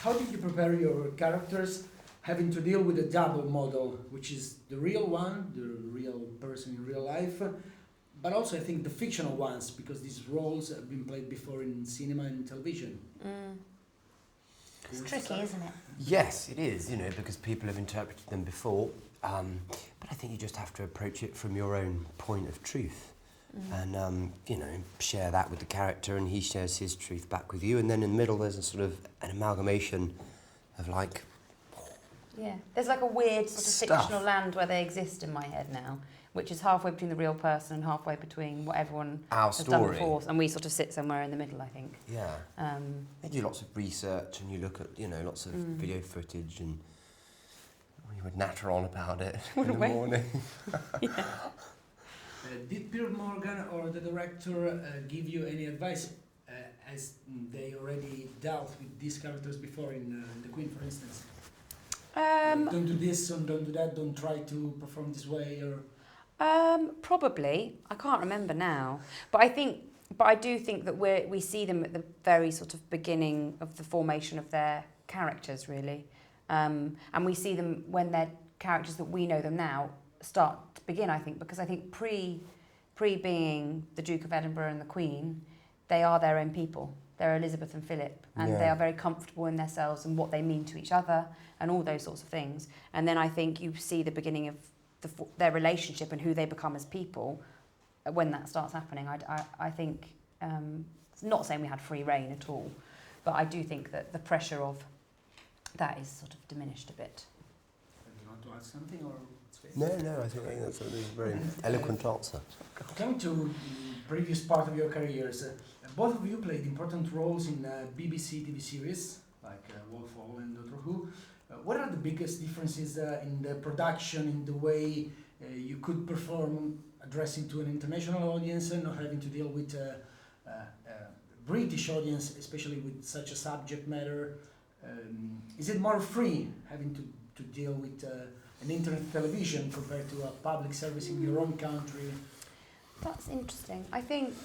how did you prepare your characters having to deal with a double model, which is the real one, the real person in real life, but also I think the fictional ones, because these roles have been played before in cinema and television. It's tricky, isn't it? Yes, it is, because people have interpreted them before. But I think you just have to approach it from your own point of truth. And, share that with the character, and he shares his truth back with you. And then in the middle, there's a sort of an amalgamation of Yeah, there's like a weird sort of Stuff. fictional land where they exist in my head now, which is halfway between the real person and halfway between what everyone our has done story. before, and we sort of sit somewhere in the middle, I think. Yeah. They do lots of research, and you look at, lots of video footage, and we would natter on about it in the morning. Did Peter Morgan or the director give you any advice, as they already dealt with these characters before in The Queen, for instance? Don't do this, and don't do that, don't try to perform this way, or... Probably. I can't remember now. But I do think that we see them at the very sort of beginning of the formation of their characters, really. And we see them when they're characters that we know them now start to begin, I think, because I think pre being the Duke of Edinburgh and the Queen, they are their own people. They're Elizabeth and Philip, and they are very comfortable in themselves and what they mean to each other and all those sorts of things. And then I think you see the beginning of their relationship and who they become as people when that starts happening. I think, not saying we had free reign at all, but I do think that the pressure of that is sort of diminished a bit. Do you want to add something, or... No, I think that's a very eloquent answer. Coming to the previous part of your careers, both of you played important roles in BBC TV series, like Wolf Hall and Doctor Who. What are the biggest differences in the production, in the way you could perform addressing to an international audience and not having to deal with British audience, especially with such a subject matter? Is it more free having to deal with an internet television compared to a public service in your own country? That's interesting. I think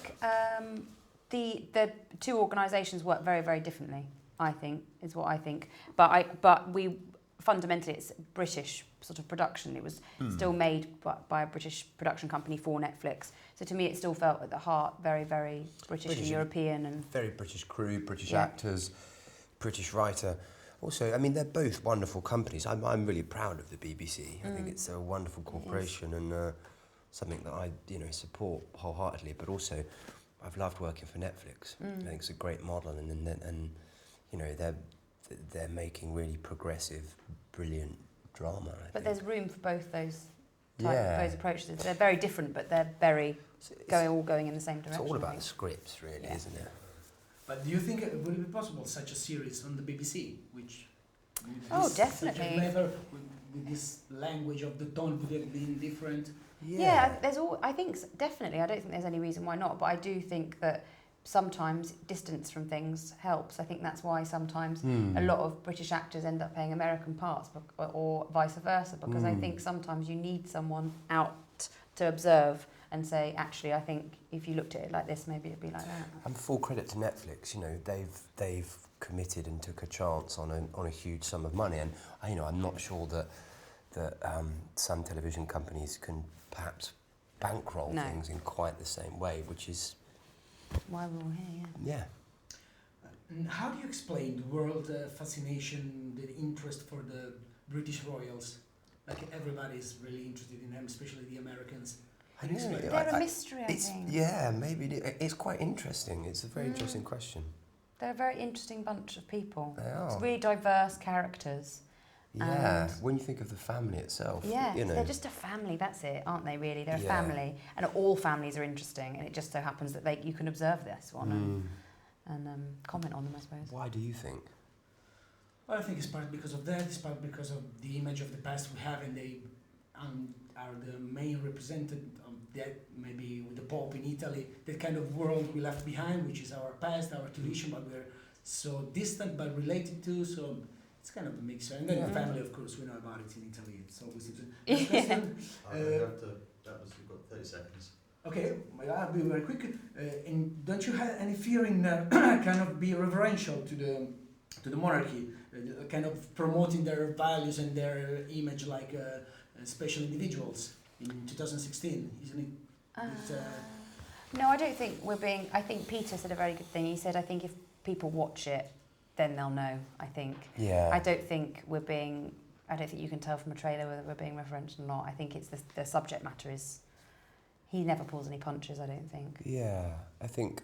the two organisations work very, very differently, I think, is what I think. But we fundamentally, it's British sort of production. It was still made by a British production company for Netflix. So to me, it still felt at the heart very, very British and European. And very British crew, British actors, British writer. Also, I mean, they're both wonderful companies. I'm really proud of the BBC. I think it's a wonderful corporation and something that I support wholeheartedly. But also, I've loved working for Netflix. I think it's a great model, and they're making really progressive, brilliant drama. But there's room for both those those approaches. They're very different, but they're very all going in the same direction. It's all about the scripts, really, isn't it? But do you think it would be possible such a series on the BBC, which definitely with this language of the tone would have been different? Yeah, I think definitely. I don't think there's any reason why not. But I do think that sometimes distance from things helps. I think that's why sometimes a lot of British actors end up playing American parts, or vice versa. Because I think sometimes you need someone out to observe and say, actually, I think if you looked at it like this, maybe it'd be like that. And full credit to Netflix. They've committed and took a chance on a huge sum of money. And I'm not sure that some television companies can perhaps bankroll things in quite the same way, which is why we're all here. Yeah. And how do you explain the world fascination, the interest for the British royals? Like everybody's really interested in them, especially the Americans. They're a mystery, I think. Yeah, maybe it's quite interesting. It's a very interesting question. They're a very interesting bunch of people. They are. It's really diverse characters. Yeah, when you think of the family itself. Yeah, they're just a family, that's it, aren't they, really? They're a family, and all families are interesting, and it just so happens that you can observe this one and comment on them, I suppose. Why do you think? Well, I think it's part because of that, it's part because of the image of the past we have, and they are the main representative of that, maybe with the Pope in Italy, that kind of world we left behind, which is our past, our tradition, but we're so distant but related to, so it's kind of a mixture. And then the family, of course, we know about it in Italy. It's always interesting. We've got 30 seconds. Okay, I'll be very quick. And don't you have any fear in kind of be reverential to to the monarchy, kind of promoting their values and their image like special individuals in 2016, isn't it? It's, No, I don't think we're being... I think Peter said a very good thing. He said, I think if people watch it, then they'll know, I think. Yeah. I don't think we're being... I don't think you can tell from a trailer whether we're being referential or not. I think it's the subject matter is... He never pulls any punches, I don't think. Yeah, I think,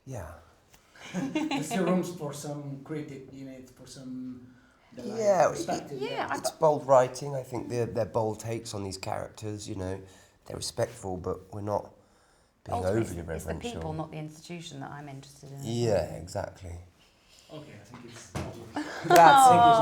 yeah. there's still room for some critic in it, for some perspective. Yeah, It's bold writing. I think they're bold takes on these characters, you know. They're respectful, but we're not being ultimately, overly reverential. it's the people, not the institution, that I'm interested in. Yeah, exactly. Okay, I think it's... Grazie.